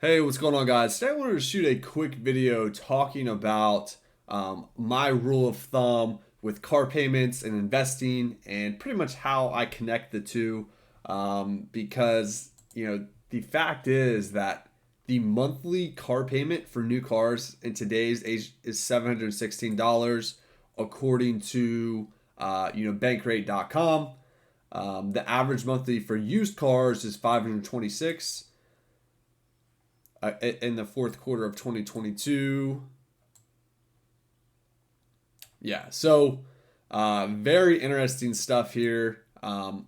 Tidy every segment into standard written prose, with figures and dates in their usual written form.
Hey, what's going on, guys? Today I wanted to shoot a quick video talking about my rule of thumb with car payments and investing, and pretty much how I connect the two. Because the fact is that the monthly car payment for new cars in today's age is $716, according to Bankrate.com. The average monthly for used cars is 526 in the fourth quarter of 2022. Yeah, so very interesting stuff here.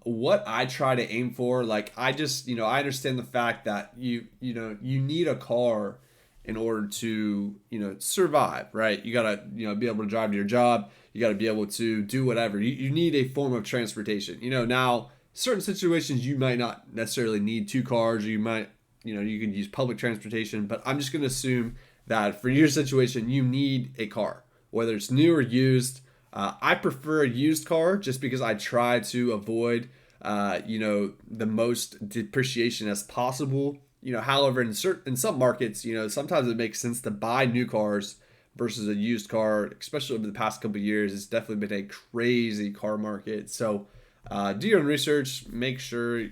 What I try to aim for, like I understand the fact that you need a car in order to survive, right? You gotta be able to drive to your job. You gotta be able to do whatever. You need a form of transportation. Now certain situations you might not necessarily need two cars, or you might you can use public transportation, but I'm just going to assume that for your situation, you need a car, whether it's new or used. I prefer a used car just because I try to avoid, the most depreciation as possible. However, in some markets, sometimes it makes sense to buy new cars versus a used car, especially over the past couple of years. It's definitely been a crazy car market. So, do your own research. Make sure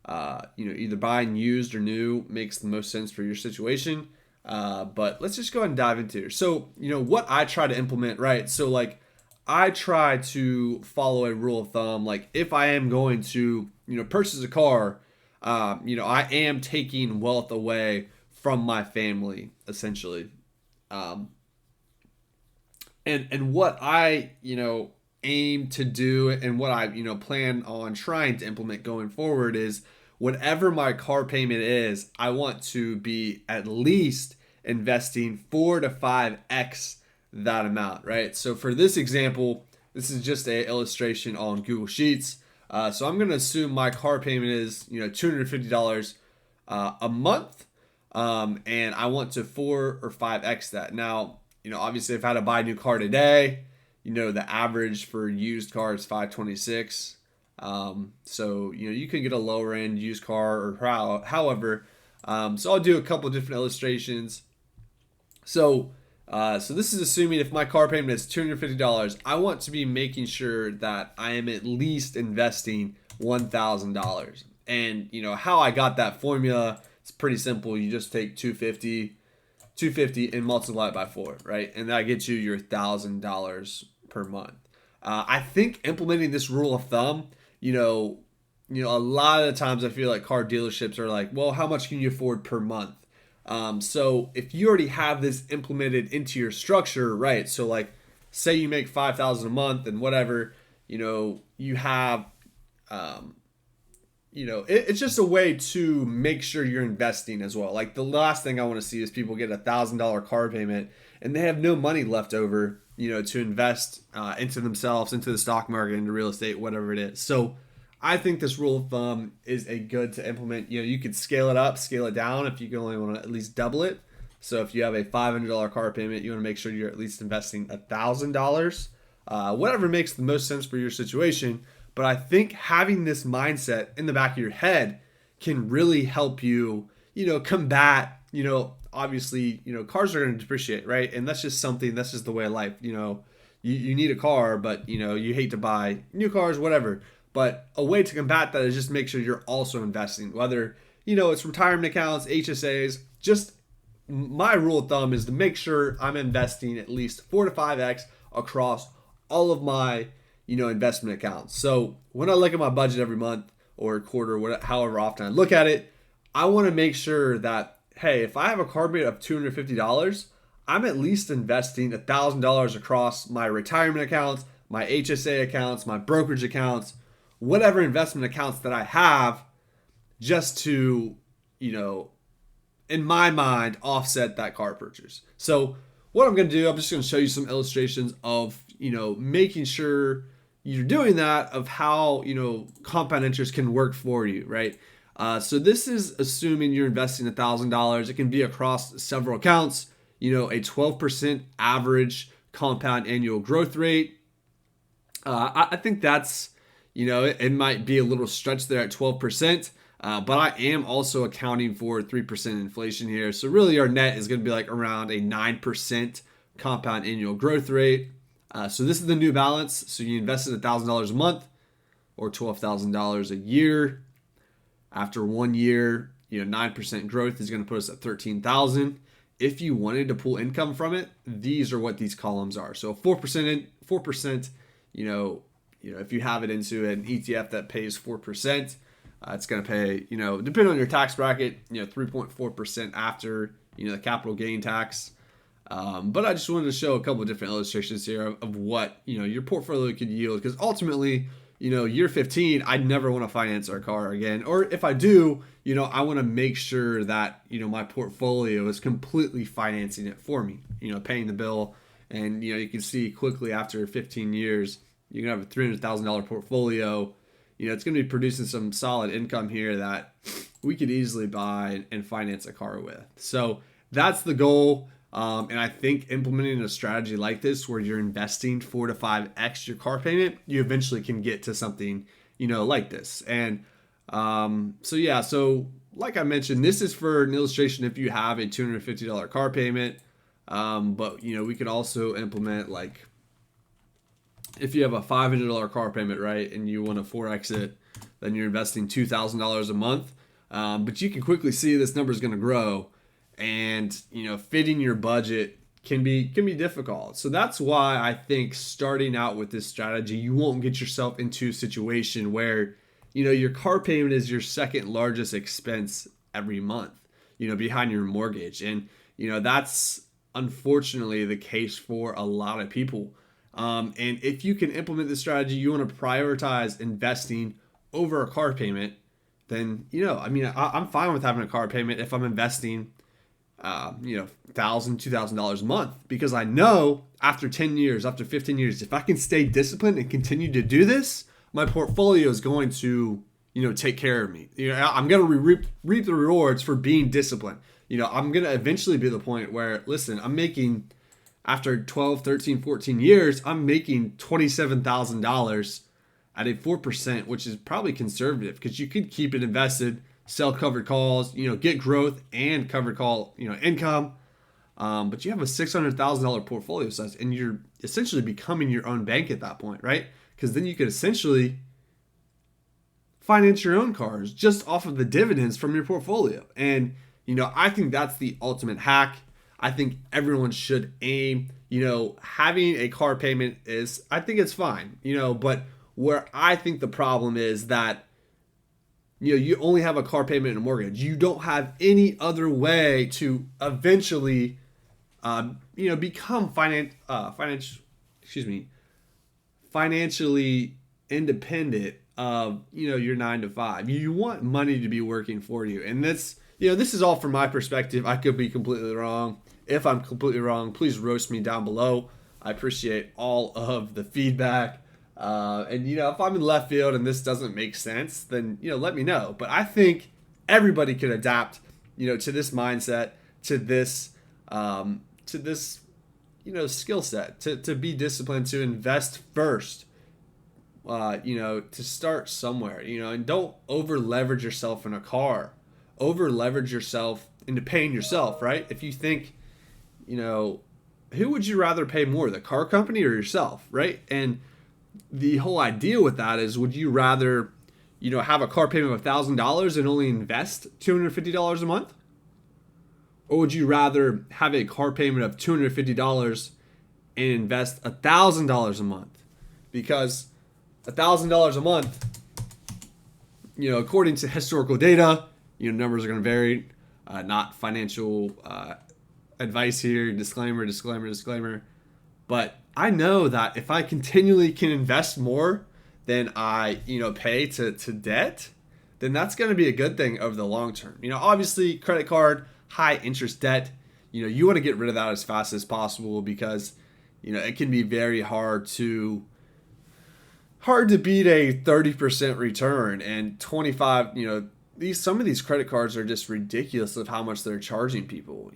either buying used or new makes the most sense for your situation. But let's just go ahead and dive into it. So, what I try to implement, right? So, like, I try to follow a rule of thumb. Like, if I am going to, purchase a car, I am taking wealth away from my family, essentially. Um, and what I, aim to do and what I, plan on trying to implement going forward is whatever my car payment is, I want to be at least investing 4 to 5x that amount, right? So for this example, this is just a illustration on Google Sheets. So I'm going to assume my car payment is, $250 a month, and I want to 4 or 5x that. Now, obviously, if I had to buy a new car today, the average for used car is 526. So you can get a lower end used car or however. So I'll do a couple different illustrations. So this is assuming if my car payment is $250, I want to be making sure that I am at least investing $1,000. And how I got that formula, it's pretty simple. You just take 250 and multiply it by 4, right? And that gets you your $1,000 per month. I think implementing this rule of thumb, a lot of the times I feel like car dealerships are like, well, how much can you afford per month? So if you already have this implemented into your structure, right? So like, say you make 5,000 a month and whatever, you have, it's just a way to make sure you're investing as well. Like the last thing I want to see is people get $1,000 car payment and they have no money left over, to invest into themselves, into the stock market, into real estate, whatever it is. So I think this rule of thumb is a good to implement. You could scale it up, scale it down if you can only want to at least double it. So if you have a $500 car payment, you want to make sure you're at least investing $1,000, whatever makes the most sense for your situation. But I think having this mindset in the back of your head can really help you, combat, obviously, cars are going to depreciate, right? And that's just the way of life. You need a car, but, you hate to buy new cars, whatever. But a way to combat that is just make sure you're also investing, whether, it's retirement accounts, HSAs. Just my rule of thumb is to make sure I'm investing at least 4 to 5x across all of my, investment accounts. So when I look at my budget every month or quarter, whatever, however often I look at it, I want to make sure that, hey, if I have a car payment of $250, I'm at least investing $1,000 across my retirement accounts, my HSA accounts, my brokerage accounts, whatever investment accounts that I have, just to, in my mind, offset that car purchase. So what I'm going to do, I'm just going to show you some illustrations of, making sure you're doing that, of how, compound interest can work for you, right? So this is assuming you're investing $1,000. It can be across several accounts, a 12% average compound annual growth rate. I think that's, it might be a little stretched there at 12%. But I am also accounting for 3% inflation here. So really our net is going to be like around a 9% compound annual growth rate. So this is the new balance. So you invested $1,000 a month or $12,000 a year. After 1 year, 9% growth is going to put us at 13,000. If you wanted to pull income from it, these are what these columns are. So 4%, if you have it into an ETF that pays 4%, it's going to pay, depending on your tax bracket, 3.4% after, the capital gain tax. But I just wanted to show a couple of different illustrations here of what, your portfolio could yield. Because ultimately, year 15, I'd never want to finance our car again. Or if I do, I want to make sure that, my portfolio is completely financing it for me, paying the bill. And, you can see quickly after 15 years, you're going to have a $300,000 portfolio. It's going to be producing some solid income here that we could easily buy and finance a car with. So that's the goal. And I think implementing a strategy like this where you're investing 4 to 5x your car payment, you eventually can get to something, like this. And so like I mentioned, this is for an illustration if you have a $250 car payment. But, we could also implement like if you have a $500 car payment, right, and you want to 4x it, then you're investing $2,000 a month. But you can quickly see this number is going to grow. And fitting your budget can be difficult. So that's why I think starting out with this strategy, you won't get yourself into a situation where your car payment is your second largest expense every month, behind your mortgage. And that's unfortunately the case for a lot of people. And if you can implement this strategy, you want to prioritize investing over a car payment, then I'm fine with having a car payment if I'm investing $1,000-$2,000 a month, because I know after 10 years, after 15 years, if I can stay disciplined and continue to do this, my portfolio is going to, take care of me. I'm going to reap the rewards for being disciplined. I'm going to eventually be at the point where, listen, I'm making, after 12, 13, 14 years, I'm making $27,000 at a 4%, which is probably conservative because you could keep it invested, sell covered calls, get growth and covered call, income. But you have a $600,000 portfolio size and you're essentially becoming your own bank at that point, right? Because then you could essentially finance your own cars just off of the dividends from your portfolio. And, I think that's the ultimate hack. I think everyone should aim, having a car payment I think it's fine, but where I think the problem is that you only have a car payment and a mortgage. You don't have any other way to eventually, become financially independent of, your 9 to 5. You want money to be working for you. And this is all from my perspective. I could be completely wrong. If I'm completely wrong, please roast me down below. I appreciate all of the feedback. And if I'm in left field and this doesn't make sense, then let me know. But I think everybody could adapt to this mindset, to this skill set, to be disciplined, to invest first, to start somewhere, and don't over leverage yourself in a car, over leverage yourself into paying yourself, right? If you think, who would you rather pay more, the car company or yourself, right? And the whole idea with that is, would you rather, have a car payment of $1,000 and only invest $250 a month? Or would you rather have a car payment of $250 and invest $1,000 a month? Because $1,000 a month, according to historical data, numbers are going to vary, not financial advice here, disclaimer. But I know that if I continually can invest more than I, pay to debt, then that's going to be a good thing over the long term. Obviously credit card, high interest debt, you want to get rid of that as fast as possible because, it can be very hard to beat a 30% return and 25, some of these credit cards are just ridiculous of how much they're charging people,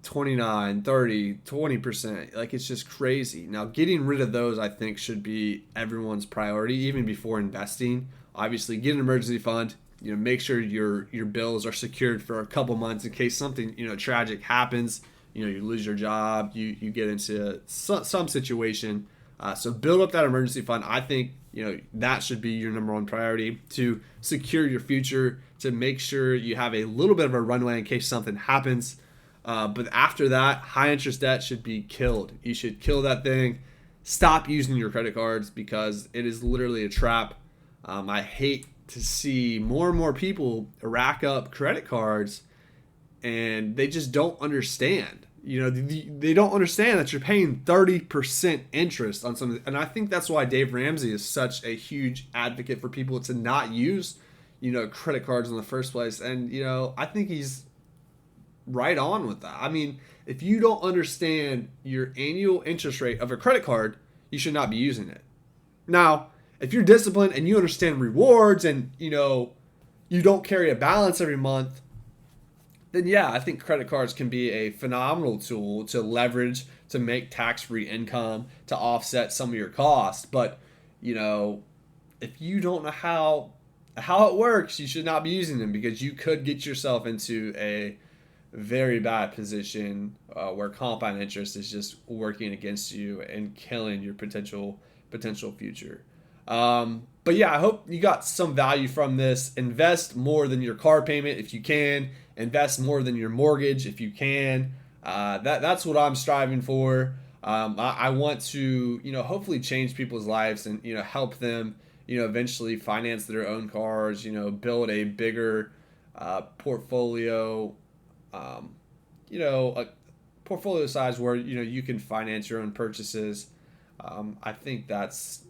29, 30, 20%. Like, it's just crazy. Now, getting rid of those, I think, should be everyone's priority, even before investing. Obviously, get an emergency fund, make sure your bills are secured for a couple months in case something tragic happens. You lose your job, you get into some situation. So build up that emergency fund. I think that should be your number one priority to secure your future, to make sure you have a little bit of a runway in case something happens. But after that, high interest debt should be killed. You should kill that thing. Stop using your credit cards because it is literally a trap. I hate to see more and more people rack up credit cards and they just don't understand. They don't understand that you're paying 30% interest on something. And I think that's why Dave Ramsey is such a huge advocate for people to not use, credit cards in the first place. And, I think he's right on with that. I mean, if you don't understand your annual interest rate of a credit card, you should not be using it. Now, if you're disciplined and you understand rewards and, you don't carry a balance every month, then yeah, I think credit cards can be a phenomenal tool to leverage, to make tax-free income, to offset some of your costs. But, if you don't know how it works, you should not be using them because you could get yourself into a very bad position where compound interest is just working against you and killing your potential future. But yeah, I hope you got some value from this. Invest more than your car payment if you can. Invest more than your mortgage if you can. That's what I'm striving for. I want to, hopefully change people's lives and, help them, eventually finance their own cars, build a bigger portfolio, a portfolio size where, you can finance your own purchases. I think that's,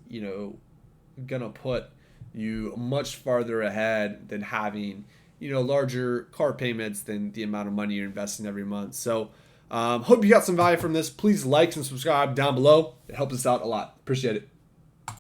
gonna put you much farther ahead than having larger car payments than the amount of money you're investing every month. So hope you got some value from this. Please like and subscribe down below. It helps us out a lot. Appreciate it.